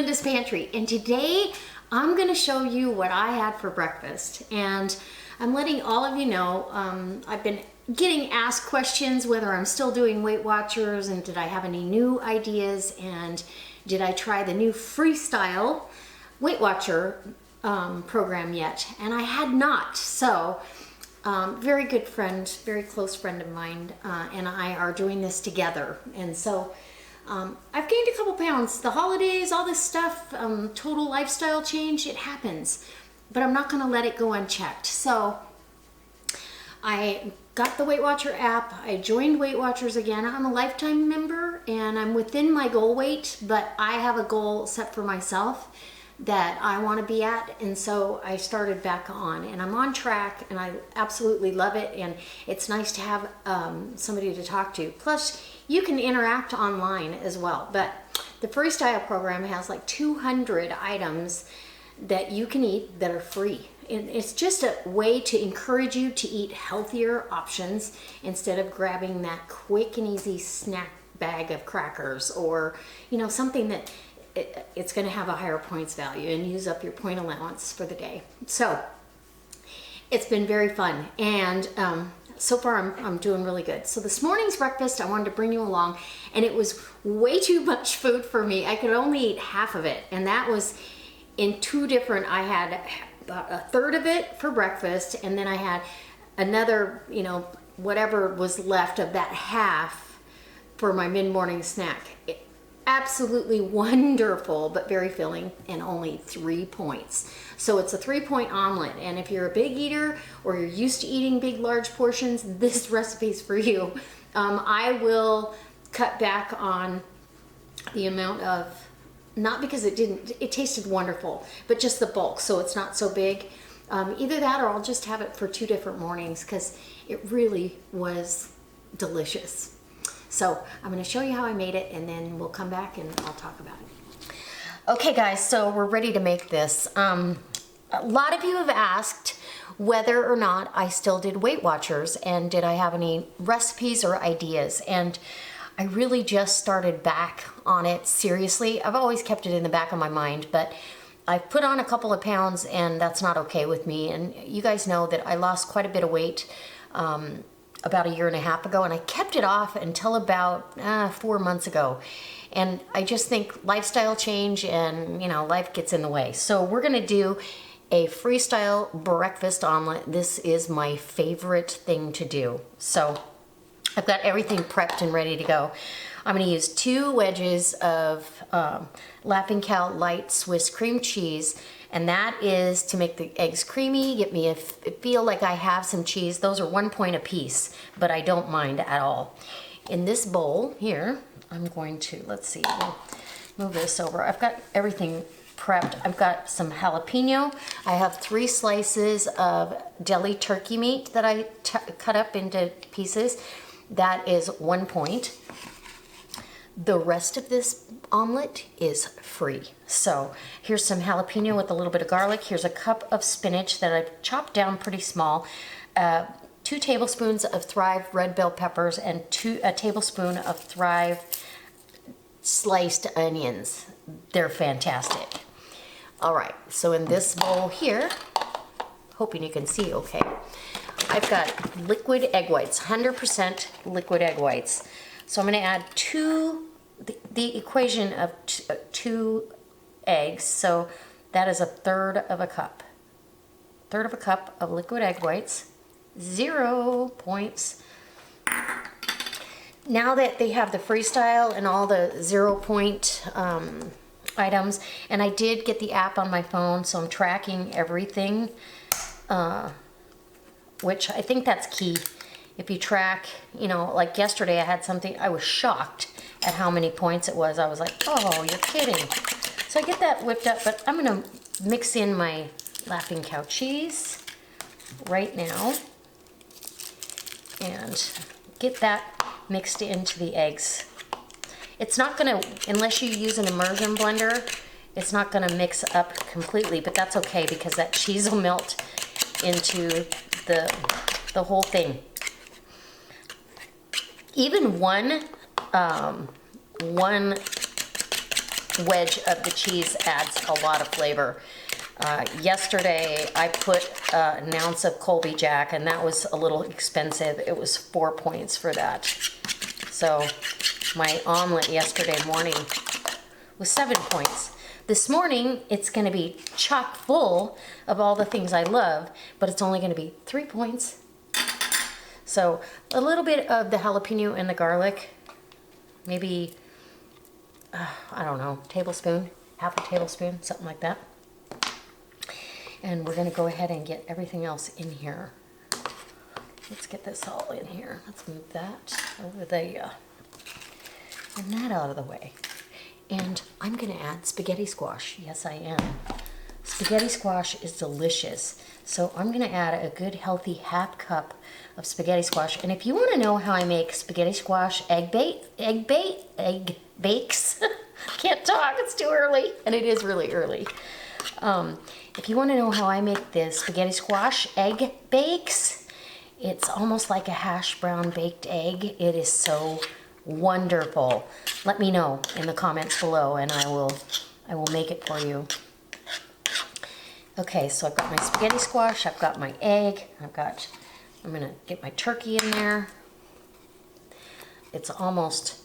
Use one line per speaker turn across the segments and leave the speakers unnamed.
Linda's Pantry, and today I'm going to show you what I had for breakfast. And I'm letting all of you know, I've been getting asked questions whether I'm still doing Weight Watchers and did I have any new ideas and did I try the new freestyle Weight Watcher program yet, and I had not. So very good friend, very close friend of mine and I are doing this together, and so I've gained a couple pounds. The holidays, all this stuff, total lifestyle change, it happens, but I'm not gonna let it go unchecked. So I got the Weight Watcher app, I joined Weight Watchers again. I'm a lifetime member and I'm within my goal weight, but I have a goal set for myself that I want to be at, and so I started back on, and I'm on track, and I absolutely love it, and it's nice to have somebody to talk to. Plus, you can interact online as well, but the Freestyle program has like 200 items that you can eat that are free, and it's just a way to encourage you to eat healthier options instead of grabbing that quick and easy snack bag of crackers, or something that it's going to have a higher points value and use up your point allowance for the day. So it's been very fun, and so far I'm doing really good. So this morning's breakfast, I wanted to bring you along, and it was way too much food for me. I could only eat half of it, and that was in two different, I had about a third of it for breakfast, and then I had another, whatever was left of that half for my mid-morning snack. Absolutely wonderful, but very filling, and only 3 points. So it's a 3-point omelet, and if you're a big eater or you're used to eating big, large portions, this recipe's for you. I will cut back on the amount of, not because it tasted wonderful, but just the bulk, so it's not so big. Either that or I'll just have it for 2 different mornings because it really was delicious. So I'm going to show you how I made it, and then we'll come back and I'll talk about it. Okay guys, so we're ready to make this. A lot of you have asked whether or not I still did Weight Watchers and did I have any recipes or ideas, and I really just started back on it seriously. I've always kept it in the back of my mind, but I've put on a couple of pounds and that's not okay with me. And you guys know that I lost quite a bit of weight about 1.5 years ago, and I kept it off until about 4 months ago. And I just think lifestyle change and life gets in the way. So we're gonna do a freestyle breakfast omelet. This is my favorite thing to do. So I've got everything prepped and ready to go. I'm gonna use 2 wedges of Laughing Cow light Swiss cream cheese, and that is to make the eggs creamy, get me feel like I have some cheese. Those are 1 point a piece, but I don't mind at all. In this bowl here, I'm going to, let's see, we'll move this over. I've got everything prepped. I've got some jalapeno. I have 3 slices of deli turkey meat that I cut up into pieces. That is 1 point. The rest of this omelet is free. So here's some jalapeno with a little bit of garlic. Here's a cup of spinach that I've chopped down pretty small. 2 tablespoons of Thrive red bell peppers and a tablespoon of Thrive sliced onions. They're fantastic. All right, so in this bowl here, hoping you can see okay, I've got liquid egg whites, 100% liquid egg whites. So I'm going to add the equation of 2 eggs, so that is 1/3 of a cup. 1/3 of a cup of liquid egg whites, 0 points. Now that they have the freestyle and all the 0 point items, and I did get the app on my phone, so I'm tracking everything, which I think that's key. If you track, like yesterday I had something, I was shocked at how many points it was. I was like, oh, you're kidding. So I get that whipped up, but I'm gonna mix in my Laughing Cow cheese right now and get that mixed into the eggs. It's not gonna, unless you use an immersion blender, it's not gonna mix up completely, but that's okay because that cheese will melt into the whole thing. Even one wedge of the cheese adds a lot of flavor. Yesterday I put an ounce of Colby Jack, and that was a little expensive. It was 4 points for that. So my omelet yesterday morning was 7 points. This morning it's going to be chock full of all the things I love, but it's only going to be 3 points. So a little bit of the jalapeno and the garlic, maybe, I don't know, tablespoon, half a tablespoon, something like that. And we're going to go ahead and get everything else in here. Let's get this all in here. Let's move that over there. And that out of the way. And I'm going to add spaghetti squash. Yes, I am. Spaghetti squash is delicious. So I'm going to add a good healthy half cup of spaghetti squash. And if you want to know how I make spaghetti squash egg bakes, can't talk, it's too early. And it is really early. If you want to know how I make this spaghetti squash egg bakes, it's almost like a hash brown baked egg. It is so wonderful. Let me know in the comments below, and I will make it for you. Okay, so I've got my spaghetti squash, I've got my egg, I'm gonna get my turkey in there. It's almost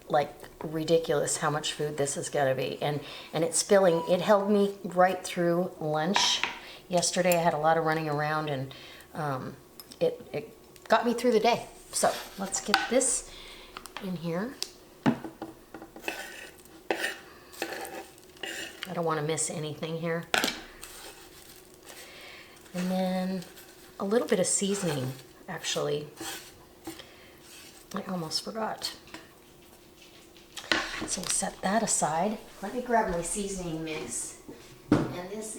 like ridiculous how much food this is gonna be, and it's filling. It held me right through lunch. Yesterday I had a lot of running around, and it got me through the day. So let's get this in here. I don't want to miss anything here. And then a little bit of seasoning, actually. I almost forgot. So we'll set that aside. Let me grab my seasoning mix. And this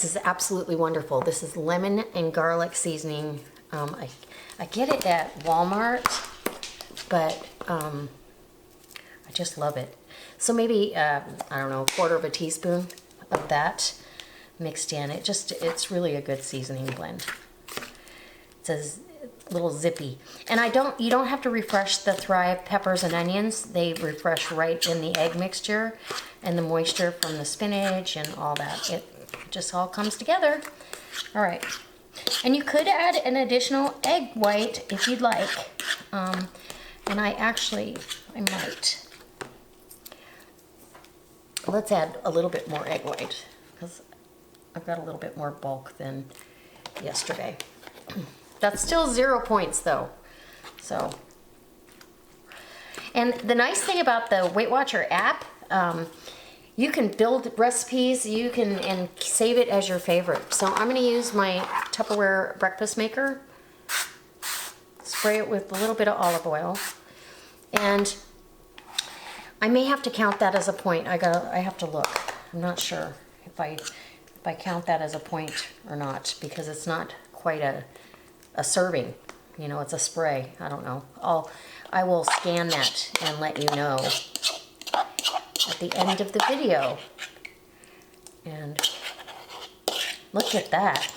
is absolutely wonderful. This is lemon and garlic seasoning. I get it at Walmart, but I just love it. So maybe, I don't know, a quarter of a teaspoon of that mixed in. It's really a good seasoning blend. It's a little zippy. And you don't have to refresh the Thrive peppers and onions. They refresh right in the egg mixture and the moisture from the spinach and all that. It just all comes together. All right. And you could add an additional egg white if you'd like. And I might. Let's add a little bit more egg white, because I've got a little bit more bulk than yesterday. That's still 0 points though. So, and the nice thing about the Weight Watcher app, you can build recipes, and save it as your favorite. So I'm gonna use my Tupperware breakfast maker, spray it with a little bit of olive oil, and I may have to count that as a point. I have to look. I'm not sure if I count that as a point or not, because it's not quite a serving. You know, it's a spray. I don't know. I will scan that and let you know at the end of the video. And look at that.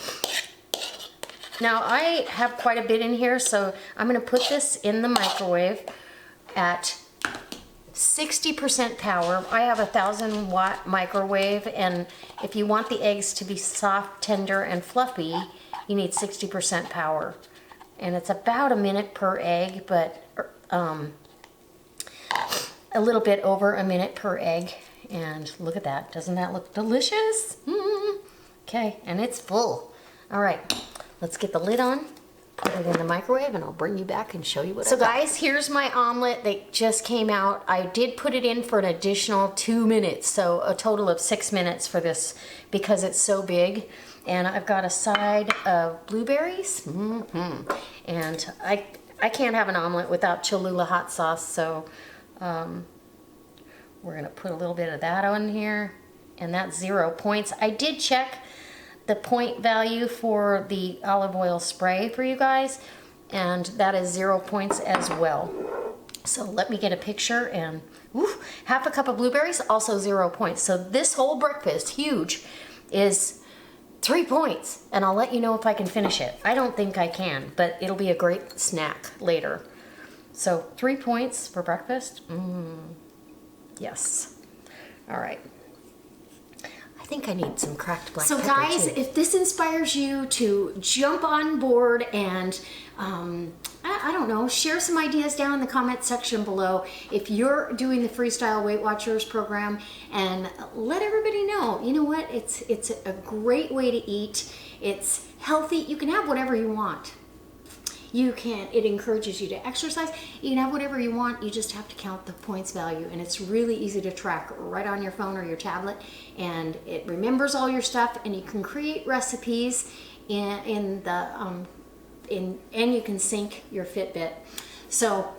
Now I have quite a bit in here, so I'm going to put this in the microwave at 60% power. I have a 1,000-watt microwave, and if you want the eggs to be soft, tender, and fluffy, you need 60% power. And it's about a minute per egg, but a little bit over a minute per egg. And look at that. Doesn't that look delicious? Okay, and it's full. All right, let's get the lid on. Put it in the microwave, and I'll bring you back and show you what. So guys, here's my omelet that just came out. I did put it in for an additional 2 minutes, so a total of 6 minutes for this, because it's so big. And I've got a side of blueberries. And I can't have an omelet without Cholula hot sauce, so we're gonna put a little bit of that on here, and that's 0 points. I did check the point value for the olive oil spray for you guys, and that is 0 points as well. So let me get a picture, and half a cup of blueberries, also 0 points. So this whole breakfast, huge, is 3 points, and I'll let you know if I can finish it. I don't think I can, but it'll be a great snack later. So 3 points for breakfast. Yes. All right. I think I need some cracked black pepper. So guys, if this inspires you to jump on board and I don't know, share some ideas down in the comment section below if you're doing the Freestyle Weight Watchers program, and let everybody know, you know what, it's a great way to eat. It's healthy. You can have whatever you want. It encourages you to exercise. You can have whatever you want. You just have to count the points value, and it's really easy to track right on your phone or your tablet, and it remembers all your stuff, and you can create recipes and you can sync your Fitbit. So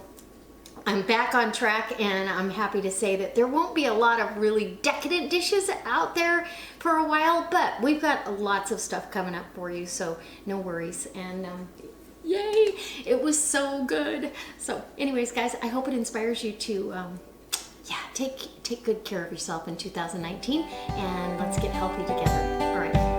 I'm back on track, and I'm happy to say that there won't be a lot of really decadent dishes out there for a while, but we've got lots of stuff coming up for you, so no worries. And yay, it was so good. So anyways, guys, I hope it inspires you to take good care of yourself in 2019, and let's get healthy together. All right.